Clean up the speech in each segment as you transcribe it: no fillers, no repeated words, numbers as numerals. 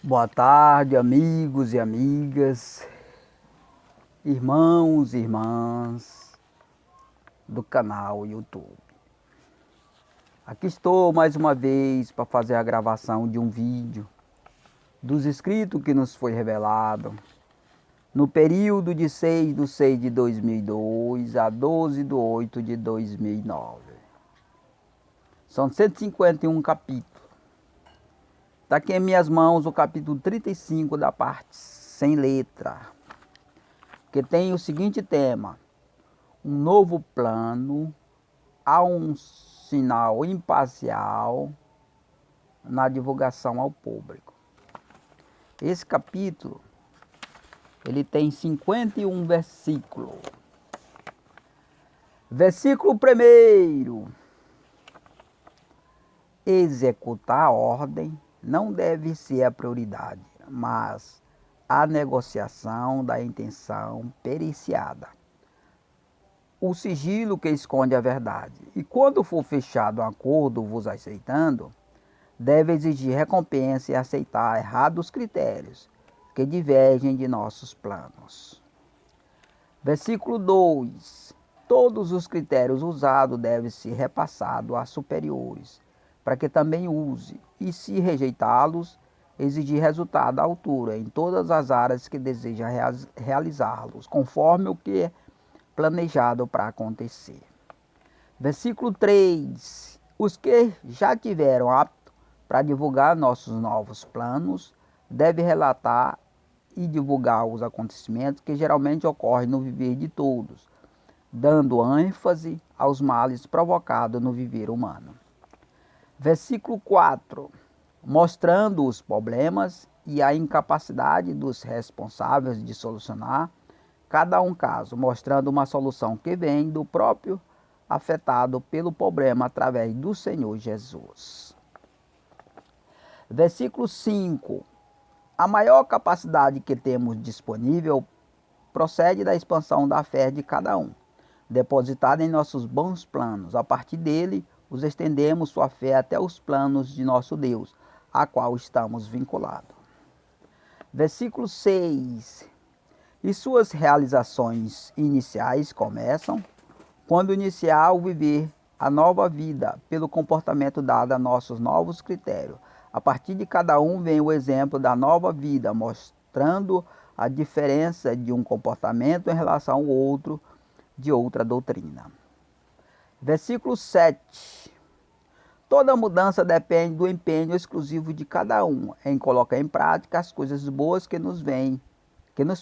Boa tarde, amigos e amigas, irmãos e irmãs do canal YouTube. Aqui estou mais uma vez para fazer a gravação de um vídeo dos escritos que nos foi revelado no período de 6/6 de 2002 a 12/8 de 2009. São 151 capítulos. Está aqui em minhas mãos o capítulo 35 da parte sem letra, que tem o seguinte tema: um novo plano, há um sinal imparcial na divulgação ao público. Esse capítulo, ele tem 51 versículos. Versículo 1: executar a ordem não deve ser a prioridade, mas a negociação da intenção periciada, o sigilo que esconde a verdade. E quando for fechado um acordo vos aceitando, deve exigir recompensa e aceitar errados critérios que divergem de nossos planos. Versículo 2: todos os critérios usados devem ser repassados a superiores, para que também use, e se rejeitá-los, exigir resultado à altura em todas as áreas que deseja realizá-los, conforme o que é planejado para acontecer. Versículo 3: os que já tiveram apto para divulgar nossos novos planos devem relatar e divulgar os acontecimentos que geralmente ocorrem no viver de todos, dando ênfase aos males provocados no viver humano. Versículo 4: mostrando os problemas e a incapacidade dos responsáveis de solucionar cada um caso, mostrando uma solução que vem do próprio afetado pelo problema através do Senhor Jesus. Versículo 5: a maior capacidade que temos disponível procede da expansão da fé de cada um, depositada em nossos bons planos. A partir dele, os estendemos sua fé até os planos de nosso Deus, a qual estamos vinculados. Versículo 6: e suas realizações iniciais começam quando iniciar o viver a nova vida pelo comportamento dado a nossos novos critérios. A partir de cada um vem o exemplo da nova vida, mostrando a diferença de um comportamento em relação ao outro de outra doutrina. Versículo 7: toda mudança depende do empenho exclusivo de cada um em colocar em prática as coisas boas que nos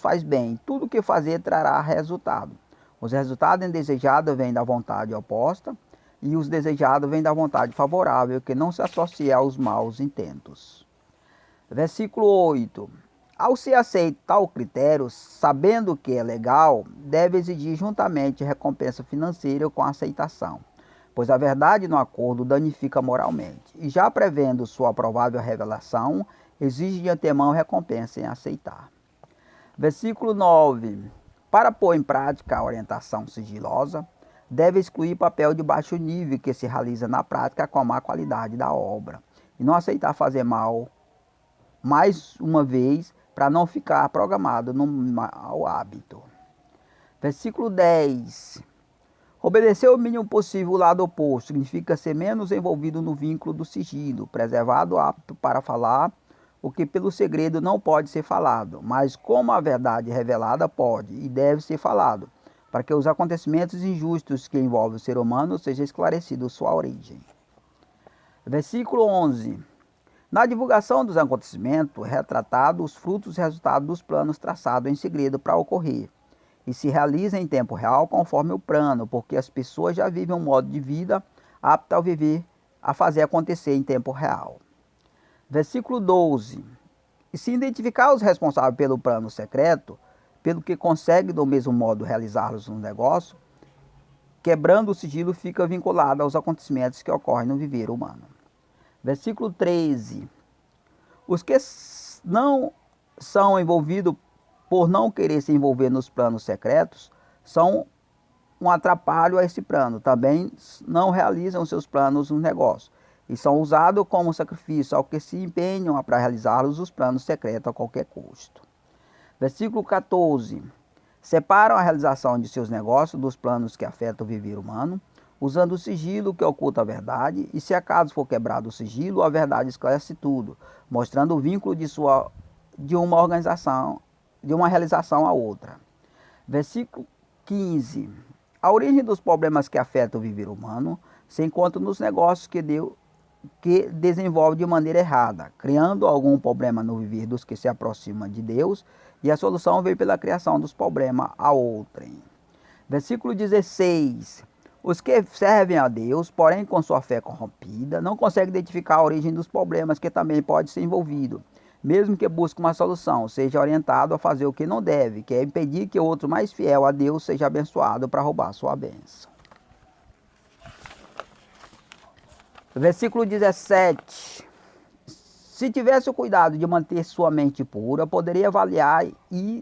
faz bem. Tudo que fazer trará resultado. Os resultados indesejados vêm da vontade oposta e os desejados vêm da vontade favorável, que não se associa aos maus intentos. Versículo 8: ao se aceitar tal critério, sabendo que é legal, deve exigir juntamente recompensa financeira com a aceitação, pois a verdade no acordo danifica moralmente, e já prevendo sua provável revelação, exige de antemão recompensa em aceitar. Versículo 9: para pôr em prática a orientação sigilosa, deve excluir papel de baixo nível que se realiza na prática com a má qualidade da obra, e não aceitar fazer mal mais uma vez para não ficar programado no mau hábito. Versículo 10: obedecer o mínimo possível o lado oposto significa ser menos envolvido no vínculo do sigilo, preservado apto para falar o que pelo segredo não pode ser falado, mas como a verdade revelada pode e deve ser falado, para que os acontecimentos injustos que envolvem o ser humano seja esclarecido sua origem. Versículo 11: na divulgação dos acontecimentos, retratados os frutos e resultados dos planos traçados em segredo para ocorrer, e se realiza em tempo real conforme o plano, porque as pessoas já vivem um modo de vida apto a fazer acontecer em tempo real. Versículo 12: e se identificar os responsáveis pelo plano secreto, pelo que consegue do mesmo modo realizá-los no negócio, quebrando o sigilo, fica vinculado aos acontecimentos que ocorrem no viver humano. Versículo 13: os que não são envolvidos por não querer se envolver nos planos secretos são um atrapalho a esse plano. Também não realizam seus planos no negócio. e são usados como sacrifício ao que se empenham para realizá-los os planos secretos a qualquer custo. Versículo 14. Separam a realização de seus negócios dos planos que afetam o viver humano, usando o sigilo que oculta a verdade, e se acaso for quebrado o sigilo, a verdade esclarece tudo, mostrando o vínculo de uma realização a outra. Versículo 15. A origem dos problemas que afetam o viver humano se encontra nos negócios que desenvolve de maneira errada, criando algum problema no viver dos que se aproximam de Deus, e a solução veio pela criação dos problemas a outrem. Versículo 16. Os que servem a Deus, porém com sua fé corrompida, não conseguem identificar a origem dos problemas que também pode ser envolvido. Mesmo que busque uma solução, seja orientado a fazer o que não deve, que é impedir que o outro mais fiel a Deus seja abençoado para roubar sua bênção. Versículo 17. Se tivesse o cuidado de manter sua mente pura, poderia avaliar e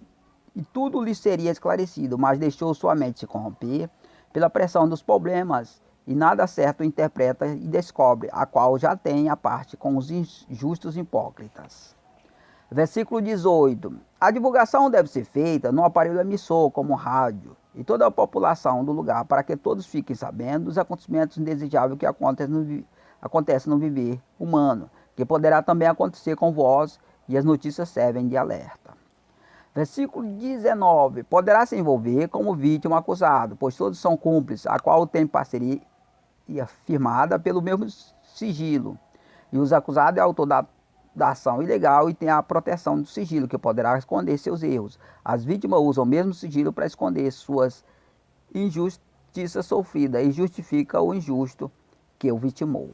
tudo lhe seria esclarecido, mas deixou sua mente se corromper pela pressão dos problemas, e nada certo interpreta e descobre, a qual já tem a parte com os injustos hipócritas. Versículo 18. A divulgação deve ser feita num aparelho emissor, como rádio, e toda a população do lugar, para que todos fiquem sabendo dos acontecimentos indesejáveis que acontecem no viver humano, que poderá também acontecer com vós, e as notícias servem de alerta. Versículo 19. Poderá se envolver como vítima acusado, pois todos são cúmplices, a qual tem parceria firmada pelo mesmo sigilo, e os acusados é autor da ação ilegal e tem a proteção do sigilo, que poderá esconder seus erros. As vítimas usam o mesmo sigilo para esconder suas injustiças sofridas e justifica o injusto que o vitimou.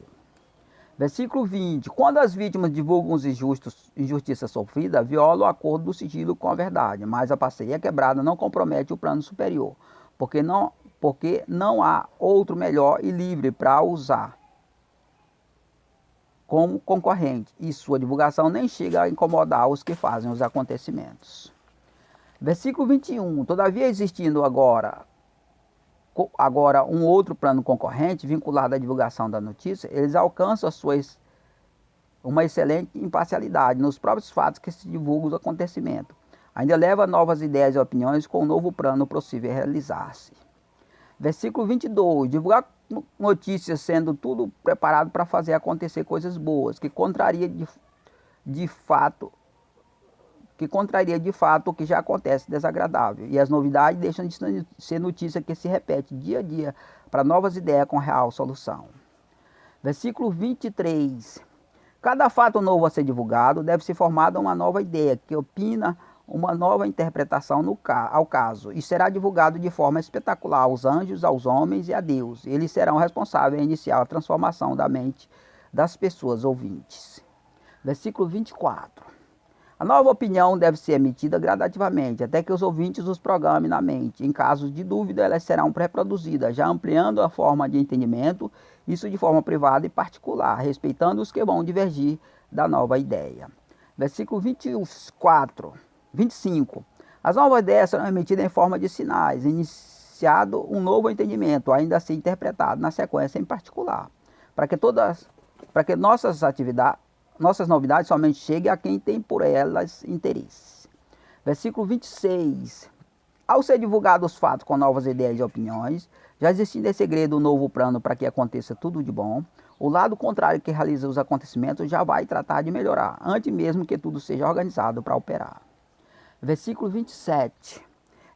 Versículo 20. Quando as vítimas divulgam os injustiças sofridas, violam o acordo do sigilo com a verdade, mas a parceria quebrada não compromete o plano superior, porque não há outro melhor e livre para usar como concorrente, e sua divulgação nem chega a incomodar os que fazem os acontecimentos. Versículo 21. Todavia, existindo agora um outro plano concorrente vinculado à divulgação da notícia, eles alcançam uma excelente imparcialidade nos próprios fatos que se divulgam os acontecimentos. Ainda leva novas ideias e opiniões com um novo plano possível realizar-se. Versículo 22. Divulgar notícias sendo tudo preparado para fazer acontecer coisas boas, que contraria de fato o que já acontece desagradável. E as novidades deixam de ser notícia que se repete dia a dia para novas ideias com real solução. Versículo 23. Cada fato novo a ser divulgado deve ser formada uma nova ideia, que opina uma nova interpretação ao caso, e será divulgado de forma espetacular aos anjos, aos homens e a Deus. Eles serão responsáveis em iniciar a transformação da mente das pessoas ouvintes. Versículo 24. A nova opinião deve ser emitida gradativamente, até que os ouvintes os programem na mente. Em casos de dúvida, elas serão reproduzidas, já ampliando a forma de entendimento, isso de forma privada e particular, respeitando os que vão divergir da nova ideia. Versículo 25. As novas ideias serão emitidas em forma de sinais, iniciado um novo entendimento, ainda assim interpretado na sequência em particular, para que nossas novidades somente cheguem a quem tem por elas interesse. Versículo 26. Ao ser divulgados os fatos com novas ideias e opiniões, já existindo em segredo um novo plano para que aconteça tudo de bom, o lado contrário que realiza os acontecimentos já vai tratar de melhorar, antes mesmo que tudo seja organizado para operar. Versículo 27.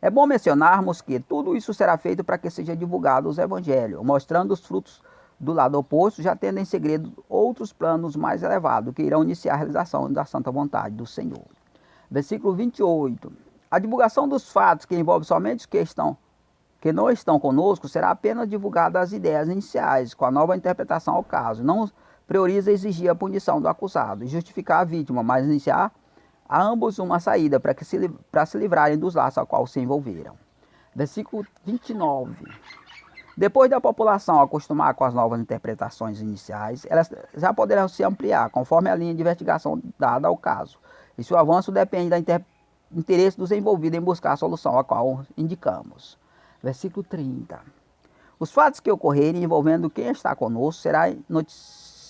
É bom mencionarmos que tudo isso será feito para que seja divulgado os evangelhos, mostrando os frutos do lado oposto, já tendo em segredo outros planos mais elevados que irão iniciar a realização da santa vontade do Senhor. Versículo 28. A divulgação dos fatos que envolve somente os que não estão conosco será apenas divulgada as ideias iniciais, com a nova interpretação ao caso. Não prioriza exigir a punição do acusado e justificar a vítima, mas iniciar a ambos uma saída para se livrarem dos laços ao qual se envolveram. Versículo 29. Depois da população acostumar com as novas interpretações iniciais, elas já poderão se ampliar, conforme a linha de investigação dada ao caso. E seu avanço depende do interesse dos envolvidos em buscar a solução a qual indicamos. Versículo 30. Os fatos que ocorrerem envolvendo quem está conosco será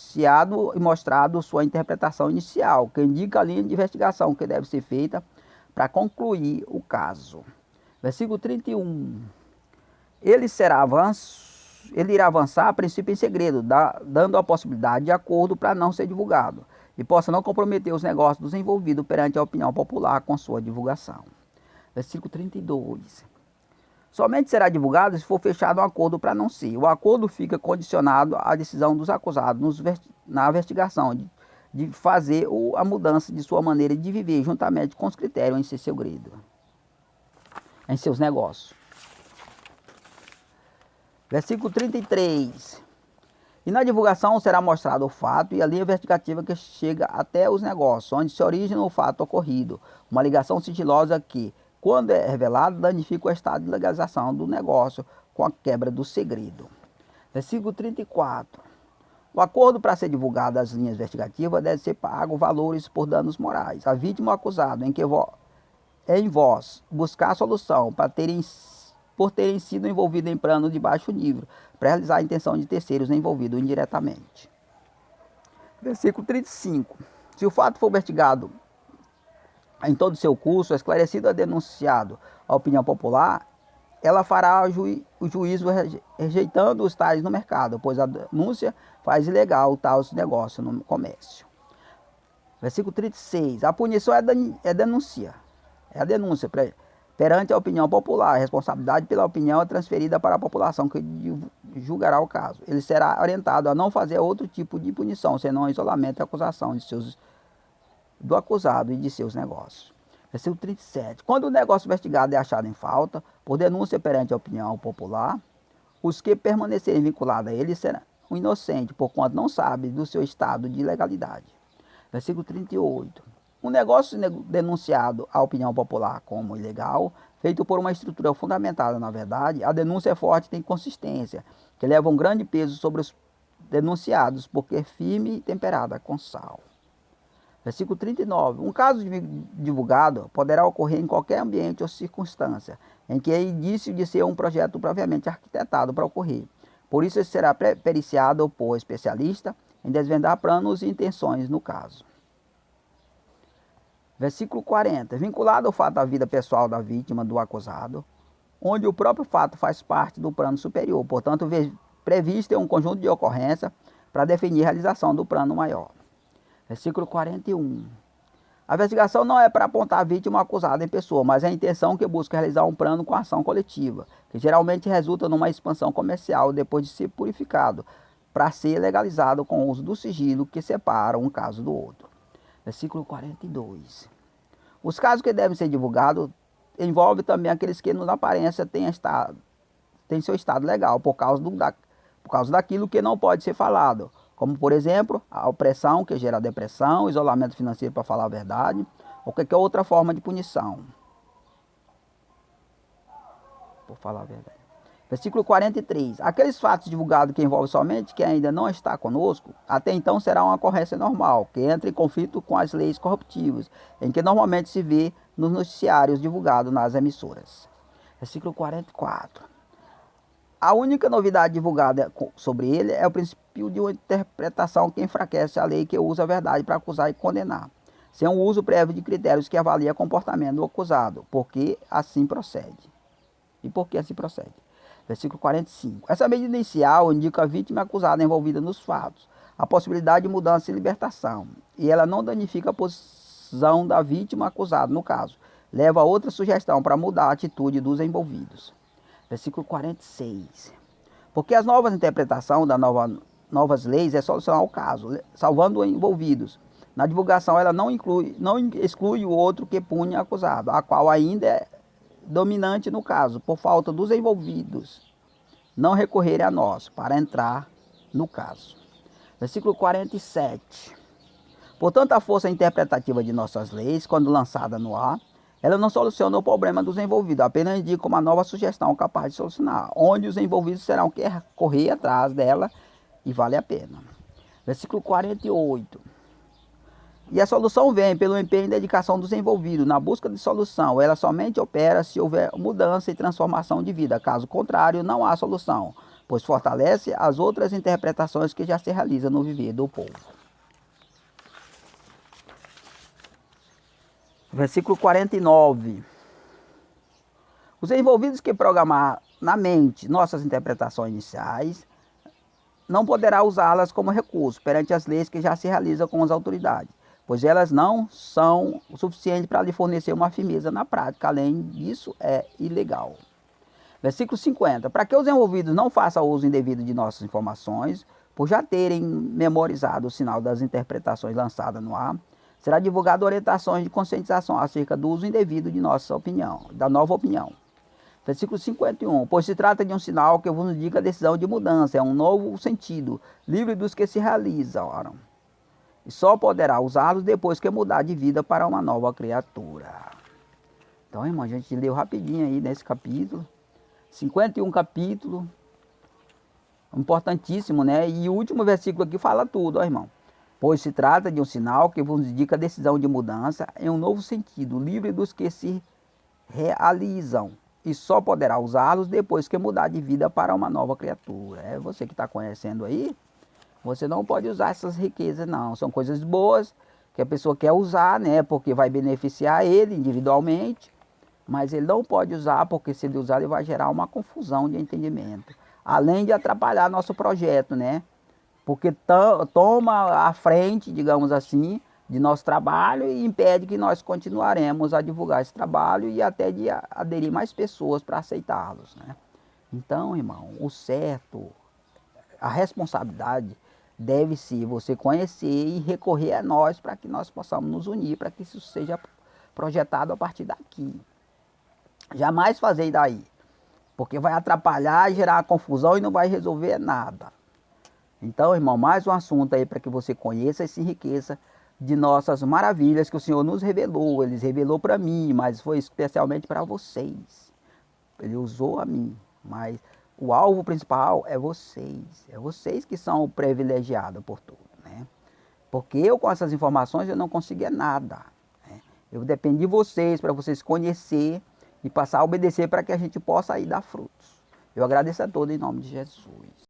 denunciado e mostrado sua interpretação inicial, que indica a linha de investigação que deve ser feita para concluir o caso. Versículo 31. Ele irá avançar a princípio em segredo, dando a possibilidade de acordo para não ser divulgado, e possa não comprometer os negócios dos envolvidos perante a opinião popular com sua divulgação. Versículo 32. Somente será divulgado se for fechado um acordo para não ser. O acordo fica condicionado à decisão dos acusados na investigação de fazer a mudança de sua maneira de viver juntamente com os critérios em seu segredo, em seus negócios. Versículo 33. E na divulgação será mostrado o fato e a linha investigativa que chega até os negócios, onde se origina o fato ocorrido. Uma ligação sigilosa que, quando é revelada, danifica o estado de legalização do negócio com a quebra do segredo. Versículo 34. O acordo para ser divulgado das linhas investigativas deve ser pago valores por danos morais. A vítima ou acusado em vós buscar a solução por terem sido envolvidos em plano de baixo nível, para realizar a intenção de terceiros envolvidos indiretamente. Versículo 35. Se o fato for investigado em todo o seu curso, esclarecido ou denunciado a opinião popular, ela fará o juízo rejeitando os tais no mercado, pois a denúncia faz ilegal tais negócios no comércio. Versículo 36. A punição é a denúncia perante a opinião popular. A responsabilidade pela opinião é transferida para a população que julgará o caso. Ele será orientado a não fazer outro tipo de punição, senão o isolamento e a acusação do acusado e de seus negócios. Versículo 37. Quando o negócio investigado é achado em falta, por denúncia perante a opinião popular, os que permanecerem vinculados a ele serão inocentes, porquanto não sabem do seu estado de legalidade. Versículo 38. Um negócio denunciado à opinião popular como ilegal, feito por uma estrutura fundamentada na verdade, a denúncia é forte e tem consistência, que leva um grande peso sobre os denunciados, porque é firme e temperada com sal. Versículo 39. Um caso divulgado poderá ocorrer em qualquer ambiente ou circunstância, em que é indício de ser um projeto previamente arquitetado para ocorrer. Por isso, ele será periciado por especialista em desvendar planos e intenções no caso. Versículo 40. Vinculado ao fato da vida pessoal da vítima do acusado, onde o próprio fato faz parte do plano superior, portanto, previsto em um conjunto de ocorrências para definir a realização do plano maior. Versículo 41. A investigação não é para apontar a vítima ou acusada em pessoa, mas é a intenção que busca realizar um plano com ação coletiva, que geralmente resulta numa expansão comercial depois de ser purificado, para ser legalizado com o uso do sigilo que separa um caso do outro. Versículo 42. Os casos que devem ser divulgados envolvem também aqueles que, na aparência, têm seu estado legal, por causa daquilo que não pode ser falado, como, por exemplo, a opressão, que gera depressão, isolamento financeiro para falar a verdade, ou qualquer outra forma de punição. Por falar a verdade. Versículo 43. Aqueles fatos divulgados que envolvem somente quem ainda não está conosco, até então será uma ocorrência normal, que entra em conflito com as leis corruptivas, em que normalmente se vê nos noticiários divulgados nas emissoras. Versículo 44. A única novidade divulgada sobre ele é o princípio de uma interpretação que enfraquece a lei que usa a verdade para acusar e condenar, sem um uso prévio de critérios que avalia o comportamento do acusado, porque assim procede. E por que assim procede? Versículo 45. Essa medida inicial indica a vítima acusada envolvida nos fatos, a possibilidade de mudança e libertação, e ela não danifica a posição da vítima acusada, no caso. Leva a outra sugestão para mudar a atitude dos envolvidos. Versículo 46. Porque as novas interpretações das novas leis é solucionar o caso, salvando os envolvidos. Na divulgação, ela não exclui o outro que pune o acusado, a qual ainda é dominante no caso, por falta dos envolvidos não recorrerem a nós para entrar no caso. Versículo 47. Portanto, a força interpretativa de nossas leis, quando lançada no ar, ela não soluciona o problema dos envolvidos, apenas indica uma nova sugestão capaz de solucionar, onde os envolvidos terão que correr atrás dela e vale a pena. Versículo 48. E a solução vem pelo empenho e dedicação dos envolvidos na busca de solução. Ela somente opera se houver mudança e transformação de vida. Caso contrário, não há solução, pois fortalece as outras interpretações que já se realizam no viver do povo. Versículo 49. Os envolvidos que programar na mente nossas interpretações iniciais não poderá usá-las como recurso perante as leis que já se realizam com as autoridades, pois elas não são o suficiente para lhe fornecer uma firmeza na prática. Além disso, é ilegal. Versículo 50. Para que os envolvidos não façam uso indevido de nossas informações, por já terem memorizado o sinal das interpretações lançadas no ar, será divulgado orientações de conscientização acerca do uso indevido de nossa opinião, da nova opinião. Versículo 51. Pois se trata de um sinal que vos indica a decisão de mudança, é um novo sentido, livre dos que se realizam. E só poderá usá-los depois que mudar de vida para uma nova criatura. Então, irmão, a gente leu rapidinho aí nesse capítulo. 51 capítulo. Importantíssimo, né? E o último versículo aqui fala tudo, ó, irmão. Pois se trata de um sinal que vos indica a decisão de mudança em um novo sentido, livre dos que se realizam. E só poderá usá-los depois que mudar de vida para uma nova criatura. É você que está conhecendo aí, você não pode usar essas riquezas não. São coisas boas que a pessoa quer usar, né? Porque vai beneficiar ele individualmente. Mas ele não pode usar, porque se ele usar, ele vai gerar uma confusão de entendimento. Além de atrapalhar nosso projeto, né? Porque toma a frente, digamos assim, de nosso trabalho e impede que nós continuaremos a divulgar esse trabalho e até de aderir mais pessoas para aceitá-los, né? Então, irmão, o certo, a responsabilidade deve ser você conhecer e recorrer a nós para que nós possamos nos unir, para que isso seja projetado a partir daqui. Jamais fazer daí, porque vai atrapalhar, gerar confusão e não vai resolver nada. Então, irmão, mais um assunto aí para que você conheça e se enriqueça de nossas maravilhas que o Senhor nos revelou. Ele revelou para mim, mas foi especialmente para vocês. Ele usou a mim, mas o alvo principal é vocês. É vocês que são privilegiados por tudo, né? Porque eu com essas informações eu não conseguia nada, né? Eu dependo de vocês para vocês conhecer e passar a obedecer para que a gente possa aí dar frutos. Eu agradeço a todos em nome de Jesus.